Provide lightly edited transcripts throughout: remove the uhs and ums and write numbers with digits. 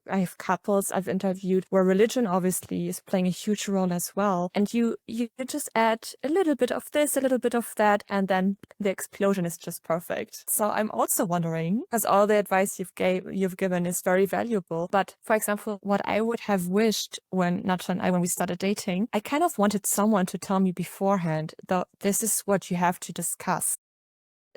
I have couples I've interviewed where religion obviously is playing a huge role as well. And you just add a little bit of this, a little bit of that, and then the explosion is just perfect. So I'm also wondering, because all the advice you've given is very valuable, but for example, what I would have wished when Nacho and I, when we started dating, I kind of wanted someone to tell me beforehand, though, this is what you have to discuss.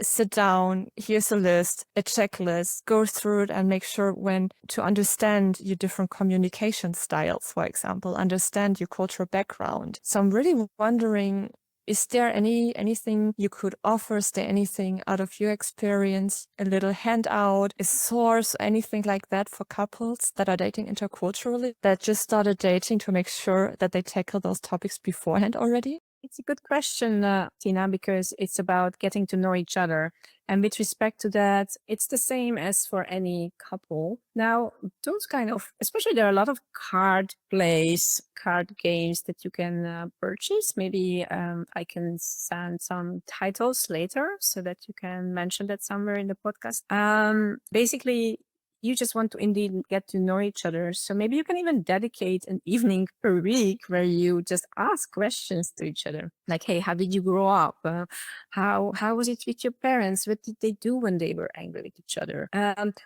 Sit down, here's a list, a checklist, go through it and make sure when to understand your different communication styles, for example, understand your cultural background. So I'm really wondering, is there anything you could offer? Is there anything out of your experience, a little handout, a source, anything like that for couples that are dating interculturally, that just started dating, to make sure that they tackle those topics beforehand already? It's a good question, Tina, because it's about getting to know each other. And with respect to that, it's the same as for any couple. Now, those kind of, especially there are a lot of card plays, card games that you can purchase. Maybe I can send some titles later so that you can mention that somewhere in the podcast. Basically, you just want to indeed get to know each other. So maybe you can even dedicate an evening per week where you just ask questions to each other. Like, hey, how did you grow up? How was it with your parents? What did they do when they were angry with each other?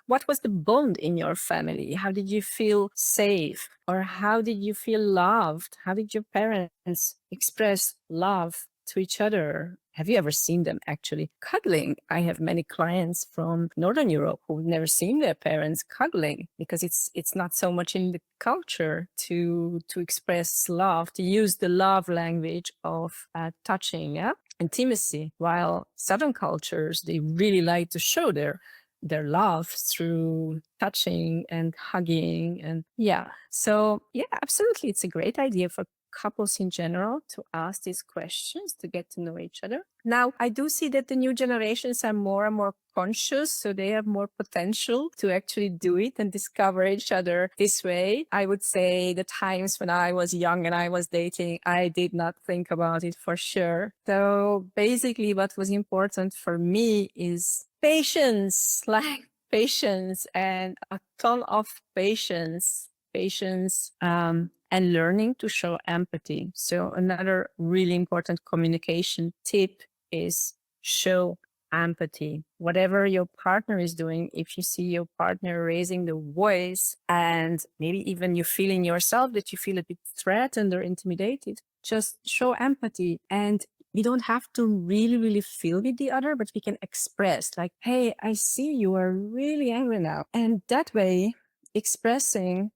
What was the bond in your family? How did you feel safe? Or how did you feel loved? How did your parents express love to each other? Have you ever seen them actually cuddling? I have many clients from Northern Europe who've never seen their parents cuddling, because it's not so much in the culture to express love, to use the love language of touching, intimacy. While Southern cultures, they really like to show their love through touching and hugging. And so absolutely, it's a great idea for couples in general to ask these questions, to get to know each other. Now, I do see that the new generations are more and more conscious, so they have more potential to actually do it and discover each other this way. I would say the times when I was young and I was dating, I did not think about it for sure. So basically what was important for me is patience, like patience, and a ton of patience, and learning to show empathy. So another really important communication tip is show empathy. Whatever your partner is doing, if you see your partner raising the voice and maybe even you feel in yourself that you feel a bit threatened or intimidated, just show empathy. And we don't have to really, really feel with the other, but we can express like, hey, I see you are really angry now. And that way, expressing,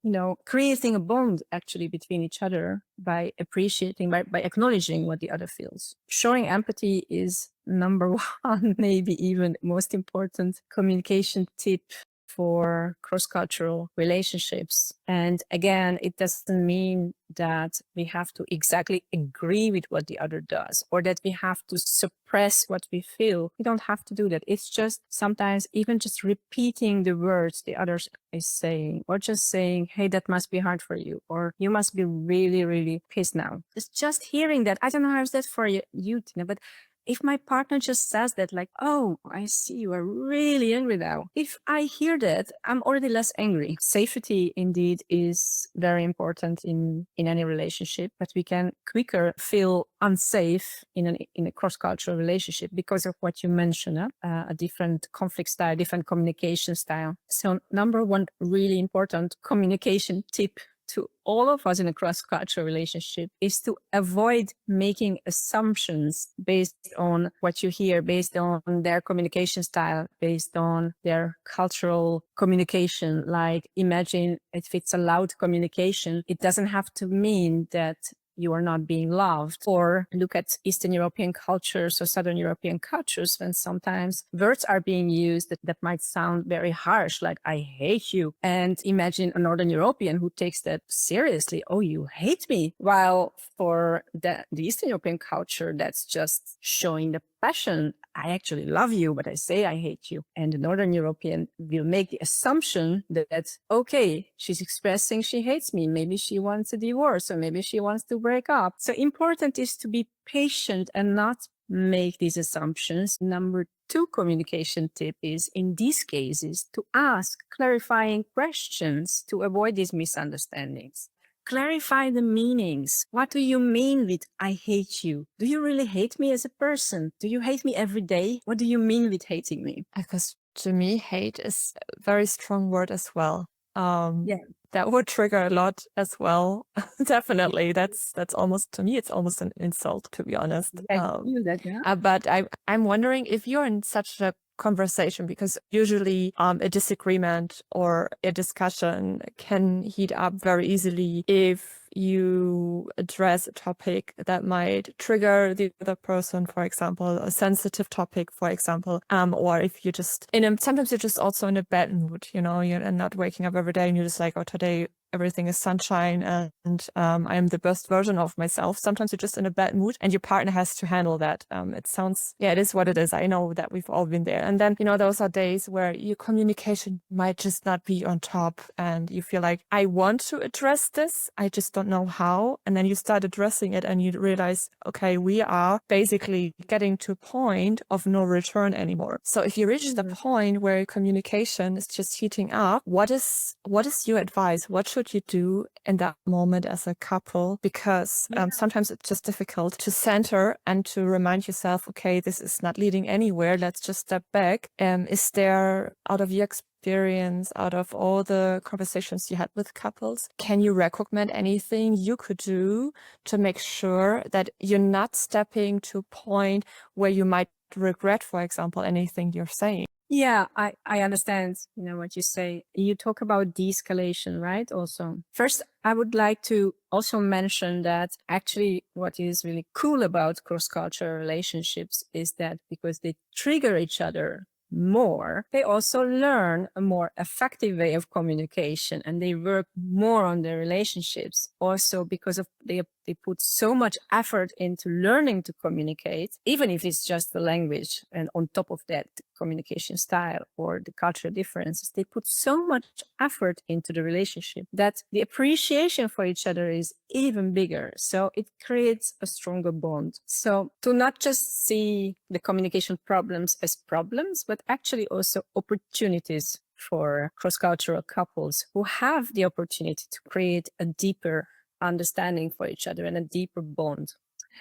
creating a bond actually between each other by appreciating, by acknowledging what the other feels. Showing empathy is number one, maybe even most important communication tip for cross-cultural relationships. And again, it doesn't mean that we have to exactly agree with what the other does or that we have to suppress what we feel. We don't have to do that. It's just sometimes even just repeating the words the other is saying, or just saying, hey, that must be hard for you, or you must be really, really pissed now. It's just hearing that. I don't know how is that for you, Tina, but if my partner just says that, like, oh, I see you are really angry now. If I hear that, I'm already less angry. Safety indeed is very important in any relationship, but we can quicker feel unsafe in a cross-cultural relationship because of what you mentioned, a different conflict style, different communication style. So number one really important communication tip to all of us in a cross-cultural relationship is to avoid making assumptions based on what you hear, based on their communication style, based on their cultural communication. Like, imagine if it's a loud communication, it doesn't have to mean that you are not being loved. Or look at Eastern European cultures or Southern European cultures, when sometimes words are being used that might sound very harsh, like I hate you. And imagine a Northern European who takes that seriously. Oh, you hate me. While for the Eastern European culture, that's just showing the passion. I actually love you, but I say I hate you. And the Northern European will make the assumption that, okay, she's expressing she hates me. Maybe she wants a divorce, or maybe she wants to break up. So important is to be patient and not make these assumptions. Number two communication tip is in these cases to ask clarifying questions to avoid these misunderstandings. Clarify the meanings. What do you mean with I hate you? Do you really hate me as a person? Do you hate me every day? What do you mean with hating me? Because to me, hate is a very strong word as well. Yeah. That would trigger a lot as well. Definitely. That's almost, to me, it's almost an insult, to be honest. I feel that, yeah. But I'm wondering if you're in such a conversation, because usually a disagreement or a discussion can heat up very easily if you address a topic that might trigger the other person, for example, a sensitive topic, for example, or if you just sometimes you're just also in a bad mood, you're not waking up every day and you're just like, oh, today everything is sunshine and I am the best version of myself. Sometimes you're just in a bad mood and your partner has to handle that. It is what it is. I know that we've all been there. And then, those are days where your communication might just not be on top and you feel like, I want to address this. I just don't know how. And then you start addressing it and you realize, okay, we are basically getting to a point of no return anymore. So if you reach the point where communication is just heating up, what is your advice? What should you do in that moment as a couple? Because sometimes it's just difficult to center and to remind yourself, okay, this is not leading anywhere. Let's just step back. Is there, out of your experience, out of all the conversations you had with couples, can you recommend anything you could do to make sure that you're not stepping to a point where you might regret, for example, anything you're saying? Yeah, I understand, what you say. You talk about de-escalation, right? Also, first, I would like to also mention that actually what is really cool about cross-cultural relationships is that because they trigger each other more, they also learn a more effective way of communication and they work more on their relationships. Also, because of they put so much effort into learning to communicate, even if it's just the language, and on top of that, the communication style or the cultural differences, they put so much effort into the relationship that the appreciation for each other is even bigger. So it creates a stronger bond. So to not just see the communication problems as problems, but actually also opportunities for cross-cultural couples who have the opportunity to create a deeper understanding for each other and a deeper bond.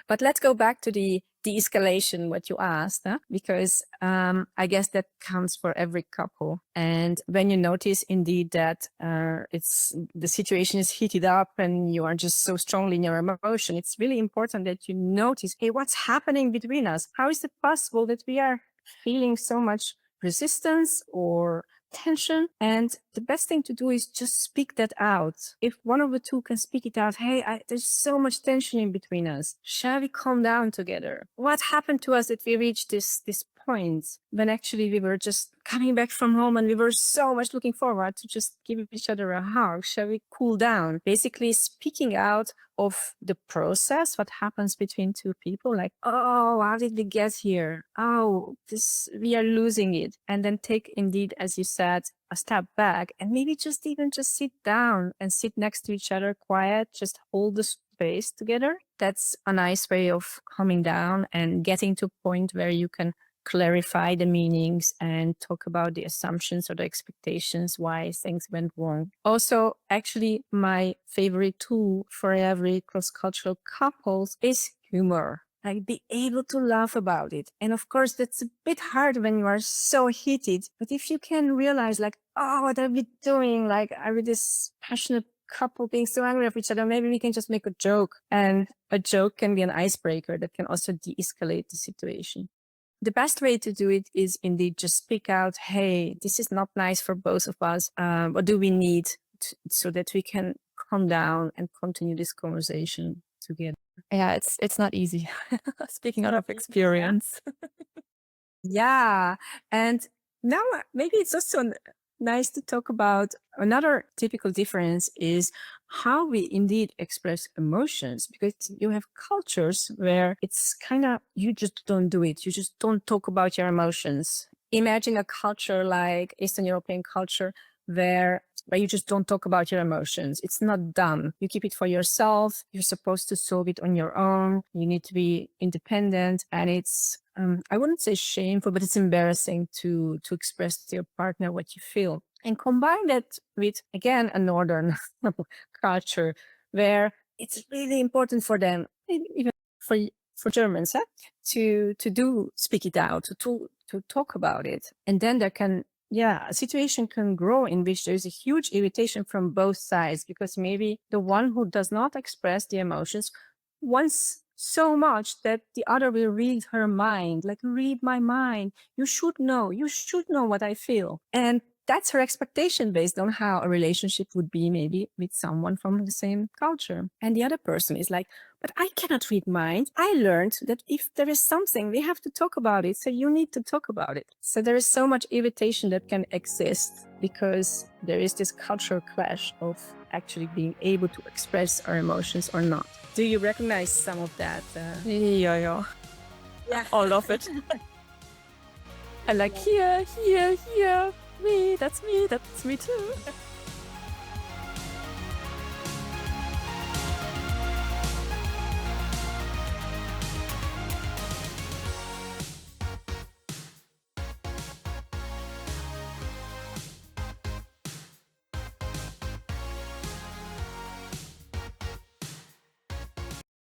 But let's go back to the de-escalation, what you asked, because I guess that counts for every couple. And when you notice indeed that the situation is heated up and you are just so strongly in your emotion, it's really important that you notice, hey, what's happening between us? How is it possible that we are feeling so much resistance or tension? And the best thing to do is just speak that out. If one of the two can speak it out, hey, there's so much tension in between us. Shall we calm down together? What happened to us that we reached this point when actually we were just coming back from home and we were so much looking forward to just give each other a hug? Shall we cool down? Basically speaking out of the process, what happens between two people, like, oh, how did we get here? Oh, we are losing it. And then take indeed, as you said, a step back and maybe just sit down and sit next to each other, quiet, just hold the space together. That's a nice way of calming down and getting to a point where you can clarify the meanings and talk about the assumptions or the expectations, why things went wrong. Also, actually, my favorite tool for every cross-cultural couples is humor. Like, be able to laugh about it. And of course, that's a bit hard when you are so heated. But if you can realize, like, oh, what are we doing? Like, are we this passionate couple being so angry at each other? Maybe we can just make a joke. And a joke can be an icebreaker that can also de-escalate the situation. The best way to do it is indeed just speak out, hey, this is not nice for both of us. What do we need so that we can calm down and continue this conversation together? Yeah, it's not easy. Speaking out of experience. Yeah. And now maybe it's also nice to talk about another typical difference is how we indeed express emotions, because you have cultures where it's kind of, you just don't do it. You just don't talk about your emotions. Imagine a culture like Eastern European culture where where you just don't talk about your emotions. It's not done. You keep it for yourself. You're supposed to solve it on your own. You need to be independent. And it's, I wouldn't say shameful, but it's embarrassing to express to your partner what you feel. And combine that with, again, a Northern culture where it's really important for them, even for Germans, to do speak it out, to talk about it. And then there can, a situation can grow in which there's a huge irritation from both sides, because maybe the one who does not express the emotions wants so much that the other will read her mind, like, read my mind. You should know what I feel. And that's her expectation based on how a relationship would be maybe with someone from the same culture. And the other person is like, but I cannot read minds. I learned that if there is something, we have to talk about it. So you need to talk about it. So there is so much irritation that can exist because there is this cultural clash of actually being able to express our emotions or not. Do you recognize some of that? Yeah. Yeah. All of it. I like here, me, that's me too.